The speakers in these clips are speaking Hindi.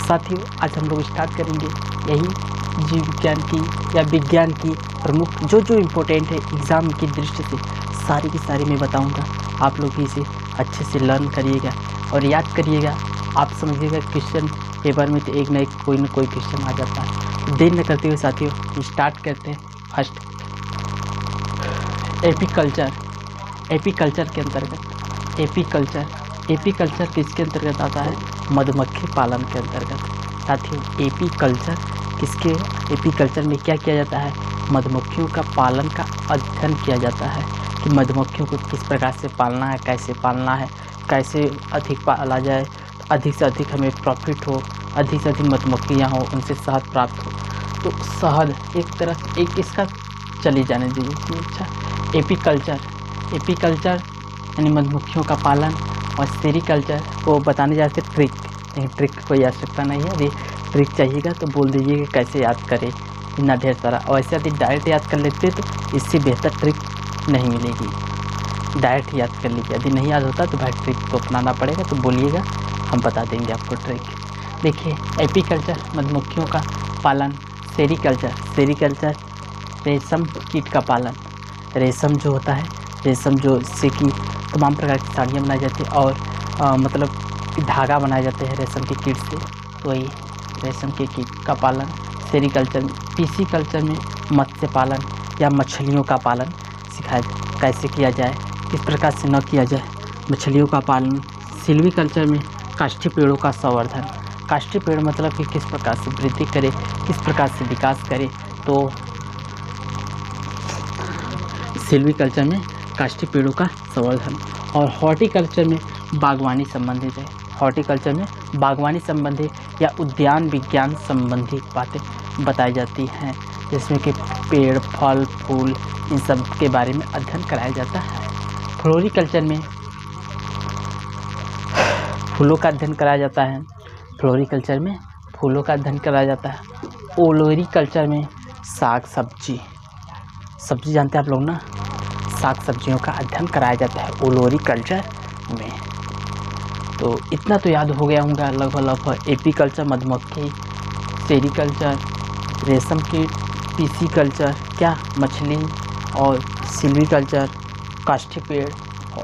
साथियों, आज हम लोग स्टार्ट करेंगे यही जीव विज्ञान की या विज्ञान की प्रमुख जो इम्पोर्टेंट है एग्ज़ाम की दृष्टि से सारी की सारी मैं बताऊंगा। आप लोग भी इसे अच्छे से लर्न करिएगा और याद करिएगा। आप समझिएगा क्वेश्चन पेपर में तो एक ना कोई क्वेश्चन आ जाता है। तो देर न करते हुए साथियों स्टार्ट करते हैं। फर्स्ट, एपीकल्चर के अंतर्गत एपीकल्चर किसके अंतर्गत आता है? मधुमक्खी पालन के अंतर्गत। साथियों, एपीकल्चर में क्या किया जाता है? मधुमक्खियों का पालन का अध्ययन किया जाता है कि मधुमक्खियों को किस प्रकार से पालना है, कैसे पालना है, कैसे अधिक पाला जाए, अधिक से अधिक हमें प्रॉफिट हो, अधिक से अधिक मधुमक्खियाँ हो, उनसे शहद प्राप्त हो। तो शहद एक तरह एक इसका चली जाने दीजिए। अच्छा, एपीकल्चर यानी मधुमक्खियों का पालन और सेरीकल्चर को बताने जाते ट्रिक, लेकिन ट्रिक की कोई आवश्यकता नहीं है। यदि ट्रिक चाहिएगा तो बोल दीजिए कि कैसे याद करें, इतना ढेर सारा। और ऐसे यदि डायरेक्ट याद कर लेते तो इससे बेहतर ट्रिक नहीं मिलेगी। डायरेक्ट याद कर लीजिए, यदि नहीं याद होता तो भाई ट्रिक तो अपनाना पड़ेगा। तो बोलिएगा, हम बता देंगे आपको ट्रिक। देखिए, एपीकल्चर मधुमक्खियों का पालन, सेरीकल्चर रेशम कीट का पालन। रेशम जो होता है, रेशम जो इससे कि तमाम प्रकार की साड़ियाँ बनाई जाती है और मतलब धागा बनाए जाते हैं रेशम के कीट से, वही रेशम के कीट का पालन। सेरीकल्चर में, पीसीकल्चर में मत्स्य पालन या मछलियों का पालन सिखाया कैसे किया जाए, किस प्रकार से न किया जाए मछलियों का पालन। सिल्वीकल्चर में काष्ठी पेड़ों का संवर्धन। काष्ठी पेड़ मतलब कि किस प्रकार से वृद्धि करे, किस प्रकार से विकास करे। तो सिल्वीकल्चर में काष्ठी पेड़ों का संवर्धन। और हॉर्टिकल्चर में बागवानी संबंधित है। हॉर्टिकल्चर में बागवानी संबंधी या उद्यान विज्ञान संबंधी बातें बताई जाती हैं, जिसमें कि पेड़, फल, फूल, इन सब के बारे में अध्ययन कराया जाता है। फ्लोरिकल्चर में फूलों का अध्ययन कराया जाता है। फ्लोरिकल्चर में फूलों का अध्ययन कराया जाता है। ओलोरिकल्चर में साग सब्जी जानते हैं आप लोग ना, साग सब्जियों का अध्ययन कराया जाता है ओलोरिकल्चर में। तो इतना तो याद हो गया होगा लगभग। एपीकल्चर मधुमक्खी, सेरीकल्चर रेशम कीट, पीसीकल्चर क्या मछली, और सिल्वीकल्चर काष्ठी पेड़,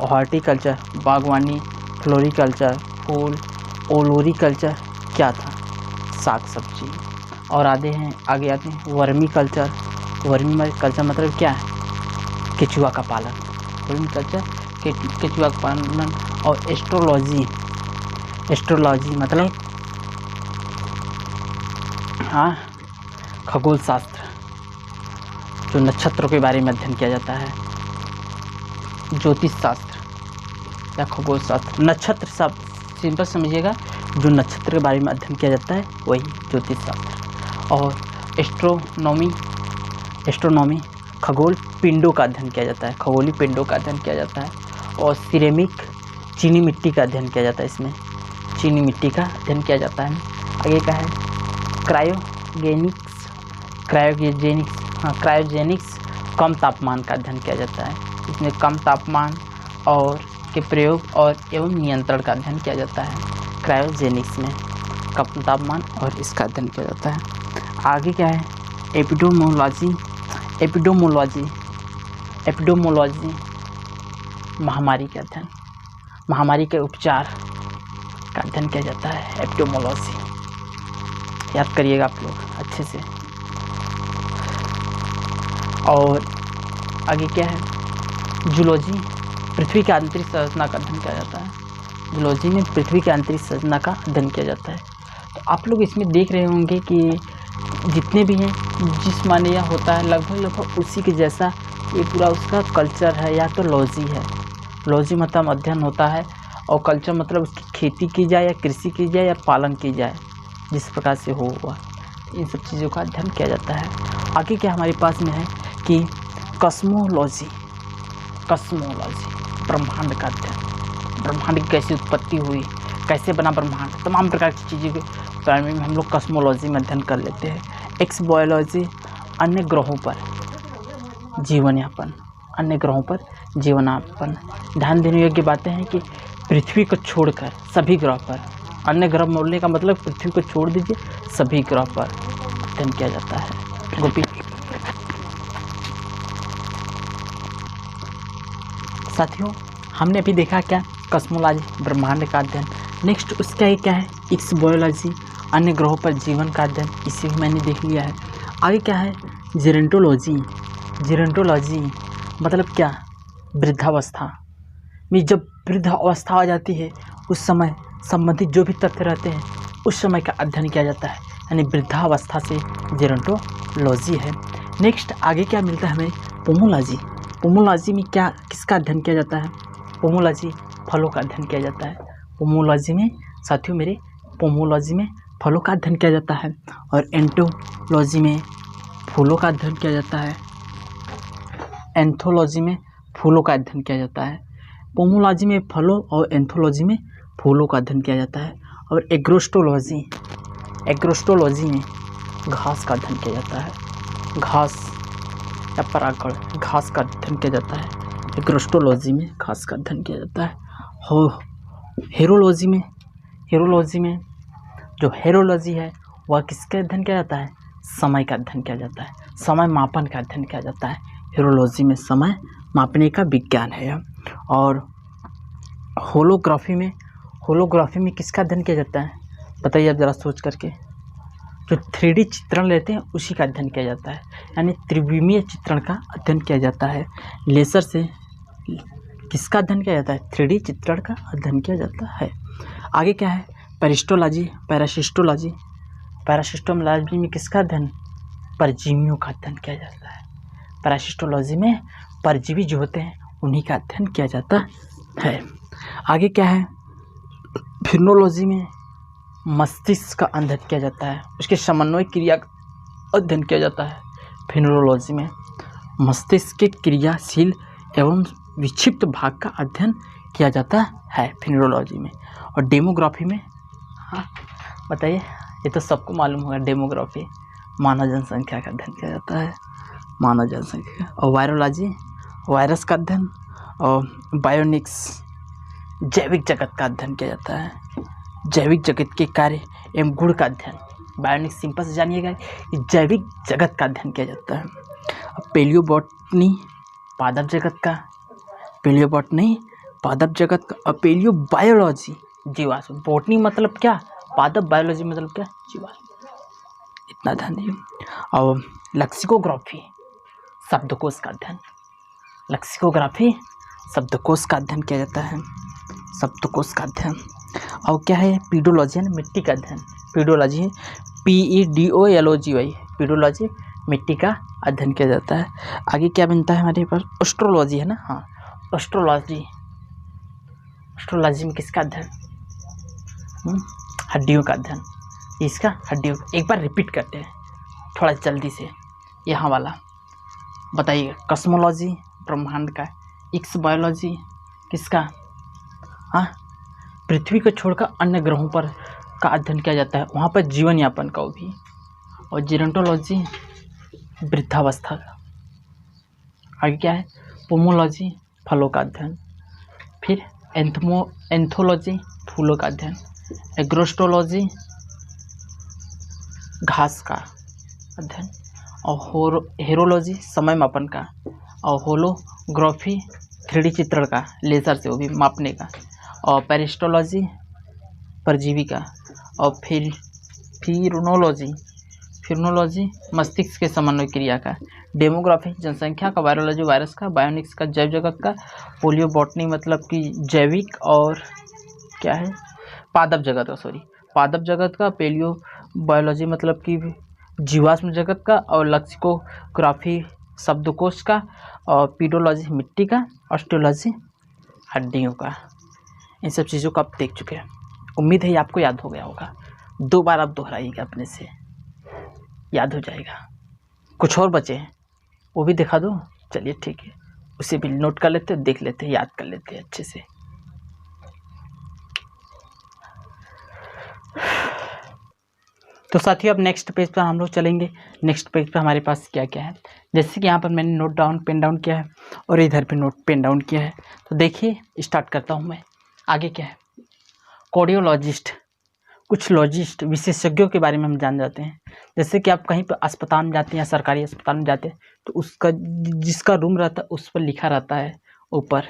हॉर्टिकल्चर बागवानी, फ्लोरिकल्चर फूल, ओलोरिकल्चर क्या था? साग सब्जी। और आगे आते हैं वर्मीकल्चर मतलब क्या है? केचुआ का पालन। वर्मीकल्चर केचुआ का पालन। और एस्ट्रोलॉजी मतलब खगोल शास्त्र, जो नक्षत्रों के बारे में अध्ययन किया जाता है। ज्योतिष शास्त्र या खगोल शास्त्र, नक्षत्र सब सिंपल समझिएगा, जो नक्षत्र के बारे में अध्ययन किया जाता है वही ज्योतिष शास्त्र। और एस्ट्रोनॉमी खगोल पिंडों का अध्ययन किया जाता है, खगोलीय पिंडों का अध्ययन किया जाता है। और सिरेमिक चीनी मिट्टी का अध्ययन किया जाता है, इसमें चीनी मिट्टी का अध्ययन किया जाता है। आगे का है क्रायोजेनिक्स कम तापमान का अध्ययन किया जाता है। इसमें कम तापमान और के प्रयोग और एवं नियंत्रण का अध्ययन किया जाता है। क्रायोजेनिक्स में कम तापमान और इसका अध्ययन किया जाता है। आगे क्या है? एपिडेमोलॉजी महामारी के अध्ययन, महामारी के उपचार का अध्ययन किया जाता है। एपिडेमोलॉजी याद करिएगा आप लोग अच्छे से। और आगे क्या है? जूलॉजी पृथ्वी की आंतरिक संरचना का अध्ययन किया जाता है। जूलॉजी में पृथ्वी की आंतरिक संरचना का अध्ययन किया जाता है। तो आप लोग इसमें देख रहे होंगे कि जितने भी हैं, जिस माने यह होता है लगभग उसी के जैसा ये पूरा उसका कल्चर है या तो लॉजी है। लॉजी मतलब अध्ययन होता है और कल्चर मतलब उसकी खेती की जाए या कृषि की जाए या पालन की जाए, जिस प्रकार से हुआ इन सब चीज़ों का अध्ययन किया जाता है। आगे क्या हमारे पास में है कि कस्मोलॉजी ब्रह्मांड का अध्ययन, ब्रह्मांड की कैसी उत्पत्ति हुई, कैसे बना ब्रह्मांड, तमाम प्रकार की चीज़ों के बारे में हम लोग कस्मोलॉजी में अध्ययन कर लेते हैं। एक्सबायोलॉजी अन्य ग्रहों पर जीवनयापन। ध्यान देने योग्य बातें हैं कि पृथ्वी को छोड़कर सभी ग्रह पर अन्य ग्रह बोलने का मतलब पृथ्वी को छोड़ दीजिए सभी ग्रह पर अध्ययन किया जाता है। गोपी साथियों, हमने अभी देखा क्या, कस्मोलॉजी ब्रह्मांड का अध्ययन। नेक्स्ट उसका ये क्या है, एक्स बायोलॉजी अन्य ग्रहों पर जीवन का अध्ययन, इसे भी मैंने देख लिया है। आगे क्या है, जेरेंटोलॉजी। जेरेंटोलॉजी मतलब क्या, वृद्धावस्था में जब वृद्धावस्था आ जाती है उस समय संबंधित जो भी तथ्य रहते हैं उस समय का अध्ययन किया जाता है, यानी वृद्धावस्था से जेरेंटोलॉजी है। नेक्स्ट आगे क्या मिलता है हमें, पोमोलॉजी। पोमोलॉजी में क्या, किसका अध्ययन किया जाता है, पोमोलॉजी फलों का अध्ययन किया जाता है। पोमोलॉजी में साथियों मेरे, पोमोलॉजी में फलों का अध्ययन किया जाता है। और एंथोलॉजी में फूलों का अध्ययन किया जाता है। एंथोलॉजी में फूलों का अध्ययन किया जाता है। पोमोलॉजी में फलों और एंथोलॉजी में फूलों का अध्ययन किया जाता है। और एग्रोस्टोलॉजी, एग्रोस्टोलॉजी में घास का अध्ययन किया जाता है। घास या परागण, घास का अध्ययन किया जाता है। एग्रोस्टोलॉजी में घास का अध्ययन किया जाता है। हो हेरोलॉजी में, हेरोलॉजी में जो हेरोलॉजी है वह किसका अध्ययन किया जाता है, समय का अध्ययन किया जाता है। समय मापन का अध्ययन किया जाता है। हेरोलॉजी में समय मापने का विज्ञान है यह। और होलोग्राफी में, होलोग्राफी में किसका अध्ययन किया जाता है, बताइए आप ज़रा सोच करके। जो 3D चित्रण लेते हैं उसी का अध्ययन किया जाता है, यानी त्रिविमीय चित्रण का अध्ययन किया जाता है। लेज़र से किसका अध्ययन किया जाता है, 3D चित्रण का अध्ययन किया जाता है। आगे क्या है, पेरिस्टोलॉजी, पैरासिस्टोलॉजी। पैरासिस्टोलॉजी में किसका अध्ययन, परजीवियों का अध्ययन किया जाता है। पैरासिस्टोलॉजी में परजीवी जो होते हैं उन्हीं का अध्ययन किया जाता है। आगे क्या है, फिनोलॉजी में मस्तिष्क का अध्ययन किया जाता है, उसके समन्वय क्रिया का अध्ययन किया जाता है। फिनोलॉजी में मस्तिष्क के क्रियाशील एवं विक्षिप्त भाग का अध्ययन किया जाता है फिनोलॉजी में। और डेमोग्राफी में, हाँ बताइए, ये तो सबको मालूम होगा, डेमोग्राफी मानव जनसंख्या का अध्ययन किया जाता है, मानव जनसंख्या। और वायरोलॉजी वायरस का अध्ययन। और बायोनिक्स जैविक जगत का अध्ययन किया जाता है, जैविक जगत के कार्य एवं गुण का अध्ययन। बायोनिक्स सिंपल से जानिएगा, ये जैविक जगत का अध्ययन किया जाता है। अब पेलियोबॉटनी पादप जगत का, पेलियोबॉटनी पादप जगत का। और पेलियोबायोलॉजी जीवाश्म। बॉटनी मतलब क्या, पादप, बायोलॉजी मतलब क्या, जीवाश्म। इतना ध्यान दिए। और लेक्सिकोग्राफी शब्दकोश का अध्ययन, लेक्सिकोग्राफी शब्दकोश का अध्ययन किया जाता है, शब्दकोश का अध्ययन। और क्या है, पीडोलॉजी है मिट्टी का अध्ययन। पीडोलॉजी PEDOLOGY, पीडोलॉजी मिट्टी का अध्ययन किया जाता है। आगे क्या बनता है हमारे पास, एस्ट्रोलॉजी है ना, हाँ एस्ट्रोलॉजी। एस्ट्रोलॉजी में किसका अध्ययन, हड्डियों का अध्ययन। इसका हड्डियों, एक बार रिपीट करते हैं थोड़ा जल्दी से, यहाँ वाला बताइए। कस्मोलॉजी ब्रह्मांड का, एक्स बायोलॉजी किसका, हाँ पृथ्वी को छोड़कर अन्य ग्रहों पर का अध्ययन किया जाता है, वहाँ पर जीवन यापन का भी। और जेरोंटोलॉजी वृद्धावस्था का। आगे क्या है, पोमोलॉजी फलों का अध्ययन। फिर एंथोलॉजी फूलों का अध्ययन। एग्रोस्टोलॉजी घास का अध्ययन। और हेरोलॉजी समय मापन का। और होलोग्राफी 3D चित्रण का, लेज़र से वो भी मापने का। और पेरिस्टोलॉजी परजीवी का। और फिर फिरनोलॉजी मस्तिष्क के समन्वय क्रिया का। डेमोग्राफी जनसंख्या का। वायरोलॉजी वायरस का। बायोनिक्स का जैव जगत का। पोलियो बॉटनी मतलब कि जैविक और क्या है, पादप जगत का, सॉरी पादप जगत का। पेलियो बायोलॉजी मतलब कि जीवाश्म जगत का। और लेक्सिकोग्राफी शब्दकोश का। और पीडोलॉजी मिट्टी का। ऑस्टियोलॉजी हड्डियों का। इन सब चीज़ों को आप देख चुके हैं, उम्मीद है ये आपको याद हो गया होगा। 2 बार आप दोहराइएगा, अपने से याद हो जाएगा। कुछ और बचे हैं वो भी दिखा दो, चलिए ठीक है, उसे भी नोट कर लेते हैं, देख लेते हैं, याद कर लेते हैं अच्छे से। तो साथियों अब नेक्स्ट पेज पर हम लोग चलेंगे। नेक्स्ट पेज पर हमारे पास क्या क्या है, जैसे कि यहाँ पर मैंने नोट डाउन पेन डाउन किया है और इधर पे नोट पेन डाउन किया है। तो देखिए स्टार्ट करता हूँ मैं। आगे क्या है, कार्डियोलॉजिस्ट कुछ लॉजिस्ट विशेषज्ञों के बारे में हम जान जाते हैं। जैसे कि आप कहीं पर अस्पताल में जाते हैं या सरकारी अस्पताल में जाते हैं तो उसका जिसका रूम रहता है उस पर लिखा रहता है ऊपर,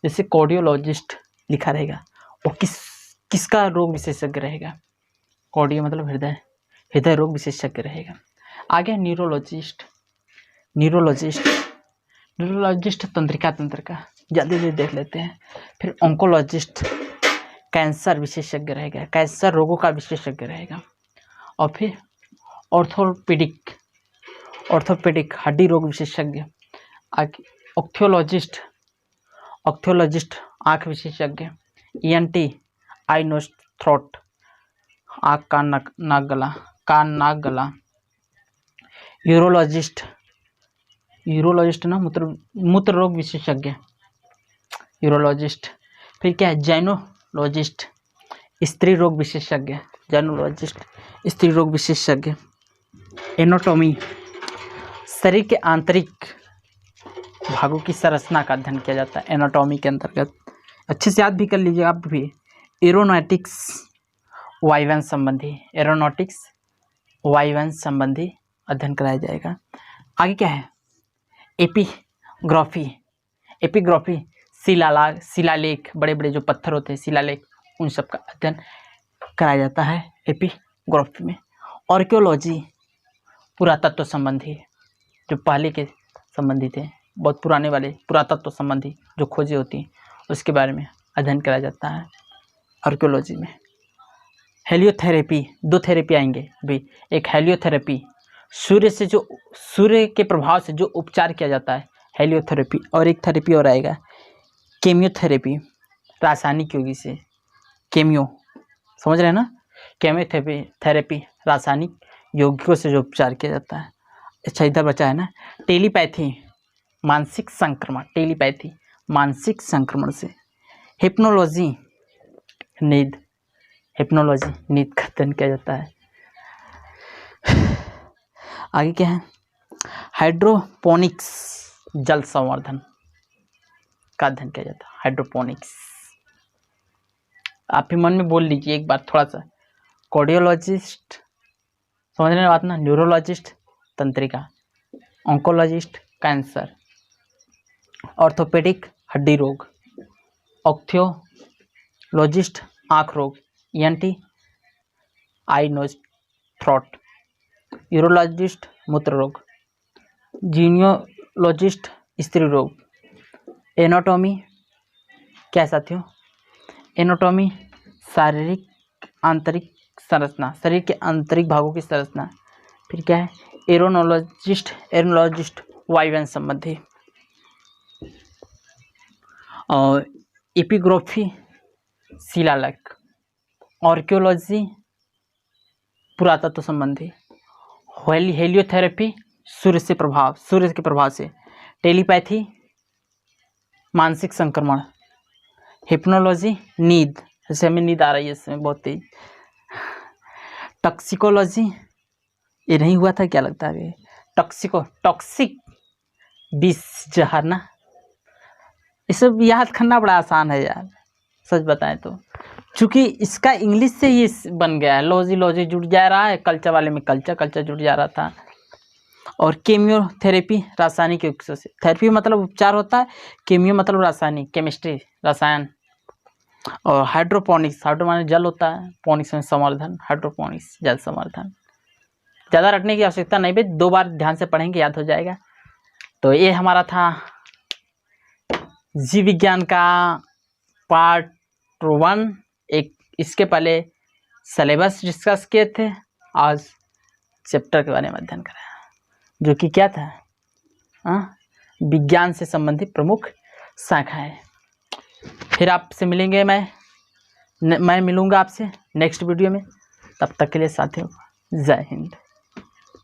जैसे कार्डियोलॉजिस्ट लिखा रहेगा, वो किसका रोग विशेषज्ञ रहेगा। कार्डियो मतलब हृदय रोग विशेषज्ञ रहेगा। आगे न्यूरोलॉजिस्ट तंत्रिका तंत्र का जल्दी देख लेते हैं। फिर ऑन्कोलॉजिस्ट कैंसर विशेषज्ञ रहेगा, कैंसर रोगों का विशेषज्ञ रहेगा। और फिर ऑर्थोपेडिक हड्डी रोग विशेषज्ञ। आगे ऑक्थियोलॉजिस्ट आँख विशेषज्ञ। ENT आई नोज थ्रोट आँख कान नाक गला। यूरोलॉजिस्ट ना मूत्र रोग विशेषज्ञ यूरोलॉजिस्ट। फिर क्या है, जाइनोलॉजिस्ट स्त्री रोग विशेषज्ञ, स्त्री रोग विशेषज्ञ। एनाटॉमी शरीर के आंतरिक भागों की संरचना का अध्ययन किया जाता है एनाटॉमी के अंतर्गत। अच्छे से याद भी कर लीजिए आप भी। एरोनॉटिक्स वायुयान संबंधी अध्ययन कराया जाएगा। आगे क्या है, एपिग्राफी शिलालेख, बड़े बड़े जो पत्थर होते हैं शिलालेख, उन सब का अध्ययन कराया जाता है एपिग्राफी में। आर्कियोलॉजी पुरातत्व संबंधी, जो पहले के संबंधी थे, बहुत पुराने वाले पुरातत्व संबंधी जो खोजें होती हैं उसके बारे में अध्ययन कराया जाता है आर्कियोलॉजी में। हेलियोथेरेपी, दो थेरेपी आएंगे भाई, एक हेलियोथेरेपी सूर्य के प्रभाव से जो उपचार किया जाता है हेलियोथेरेपी, और एक थेरेपी और आएगा केमियोथेरेपी, रासायनिक योगी से केमियो, समझ रहे हैं ना, केमियोथेरेपी रासायनिक यौगिकों से जो उपचार किया जाता है। अच्छा इधर बचा है ना टेलीपैथी मानसिक संक्रमण से। हिप्नोलॉजी नींद का अध्ययन किया जाता है। आगे क्या है, हाइड्रोपोनिक्स जल संवर्धन का अध्ययन किया जाता है। हाइड्रोपोनिक्स आप ही मन में बोल लीजिए एक बार थोड़ा सा। कार्डियोलॉजिस्ट समझने की बात ना, न्यूरोलॉजिस्ट तंत्रिका, ऑन्कोलॉजिस्ट कैंसर, ऑर्थोपेडिक हड्डी रोग, ऑक्थियोलॉजिस्ट आँख रोग, ENT आई नोज थ्रोट, यूरोलॉजिस्ट मूत्र रोग, जीनियोलॉजिस्ट स्त्री रोग। एनाटॉमी क्या साथियों, एनाटॉमी शारीरिक आंतरिक संरचना, शरीर के आंतरिक भागों की संरचना। फिर क्या है, एरोनोलॉजिस्ट वायुयान संबंधी, और एपिग्राफी शिलालेख, आर्कियोलॉजी पुरातत्व संबंधी, हेलियोथेरेपी सूर्य के प्रभाव से, टेलीपैथी मानसिक संक्रमण, हिप्नोलॉजी नींद, जैसे हमें नींद आ रही है इसमें बहुत तेज। टॉक्सिकोलॉजी ये नहीं हुआ था क्या लगता है, टॉक्सिक विष जहर ना, ये सब याद करना बड़ा आसान है यार सच बताएं तो, चूँकि इसका इंग्लिश से ये बन गया है। लॉजी जुड़ जा रहा है, कल्चर वाले में कल्चर जुड़ जा रहा था। और केमियोथेरेपी रासायनिक युक्तों से, थेरेपी मतलब उपचार होता है, केमियो मतलब रासायनिक, केमिस्ट्री रसायन। और हाइड्रोपोनिक्स माने जल होता है, पोनिक्स में संवर्धन, हाइड्रोपोनिक्स जल संवर्धन। ज़्यादा रटने की आवश्यकता नहीं भाई, 2 बार ध्यान से पढ़ेंगे याद हो जाएगा। तो ये हमारा था जीव विज्ञान का पार्ट 1। एक इसके पहले सिलेबस डिस्कस किए थे, आज चैप्टर के बारे में अध्ययन कराया जो कि क्या था, विज्ञान से संबंधित प्रमुख शाखाएं। फिर आपसे मिलेंगे, मैं मिलूंगा आपसे नेक्स्ट वीडियो में। तब तक के लिए साथियों जय हिंद।